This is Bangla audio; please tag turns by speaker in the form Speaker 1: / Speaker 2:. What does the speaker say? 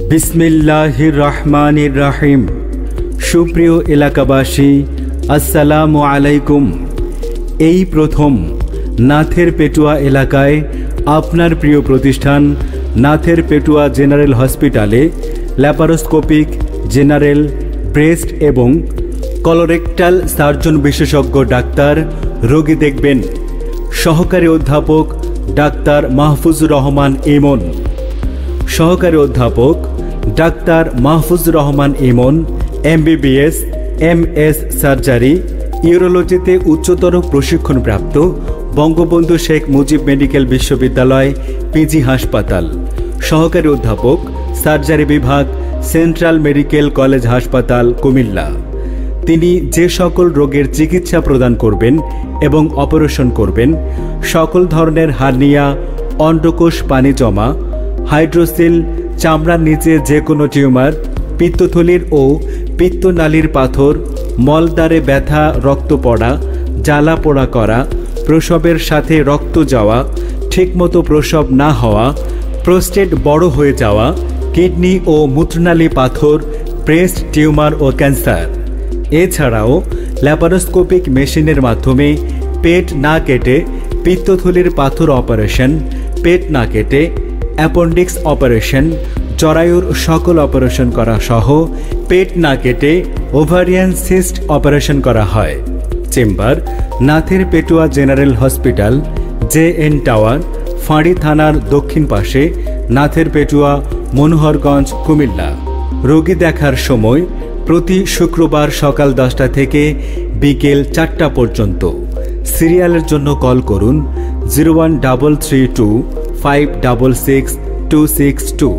Speaker 1: বিসমিল্লাহির রহমানির রহিম। সুপ্রিয় এলাকাবাসী, আসসালামু আলাইকুম। এই প্রথম নাথের পেটুয়া এলাকায় আপনার প্রিয় প্রতিষ্ঠান নাথের পেটুয়া জেনারেল হসপিটালে ল্যাপারোস্কোপিক, জেনারেল, ব্রেস্ট এবং কলোরেক্টাল সার্জন বিশেষজ্ঞ ডাক্তার রোগী দেখবেন। সহকারী অধ্যাপক ডাক্তার মাহফুজুর রহমান ইমন। সহকারী অধ্যাপক ডাক্তার মাহফুজুর রহমান ইমন, MBBS, MS সার্জারি, ইউরোলজিতে উচ্চতর প্রশিক্ষণপ্রাপ্ত বঙ্গবন্ধু শেখ মুজিব মেডিকেল বিশ্ববিদ্যালয়, PG হাসপাতাল। সহকারী অধ্যাপক সার্জারি বিভাগ, সেন্ট্রাল মেডিকেল কলেজ হাসপাতাল, কুমিল্লা। তিনি যে সকল রোগের চিকিৎসা প্রদান করবেন এবং অপারেশন করবেন, সকল ধরনের হার্নিয়া, অন্ডকোষ পানি জমা, হাইড্রোসিল, চামড়ার নিচে যে কোনো টিউমার, পিত্তথলির ও পিত্তনালীর পাথর, মলদ্বারে ব্যথা, রক্ত পড়া, জ্বালা পোড়া করা, প্রসবের সাথে রক্ত যাওয়া, ঠিকমতো প্রসব না হওয়া, প্রোস্টেট বড় হয়ে যাওয়া, কিডনি ও মূত্রনালী পাথর, ব্রেস্ট টিউমার ও ক্যান্সার। এছাড়াও ল্যাপারোস্কোপিক মেশিনের মাধ্যমে পেট না কেটে পিত্তথলির পাথর অপারেশন, পেট না কেটে অ্যাপেন্ডিক্স অপারেশন, জরায়ুর সকল অপারেশন করা সহ পেট না কেটে ওভারিয়ান সিস্ট অপারেশন করা হয়। Chamber নাথের পেটুয়া general hospital, JN tower, ফাঁড়ি থানার দক্ষিণ পাশে, নাথের পেটুয়া, মনোহরগঞ্জ, কুমিল্লা। রোগী দেখার সময় প্রতি শুক্রবার সকাল 10টা থেকে বিকেল 4টা পর্যন্ত। সিরিয়ালের জন্য কল করুন 01332 566 262।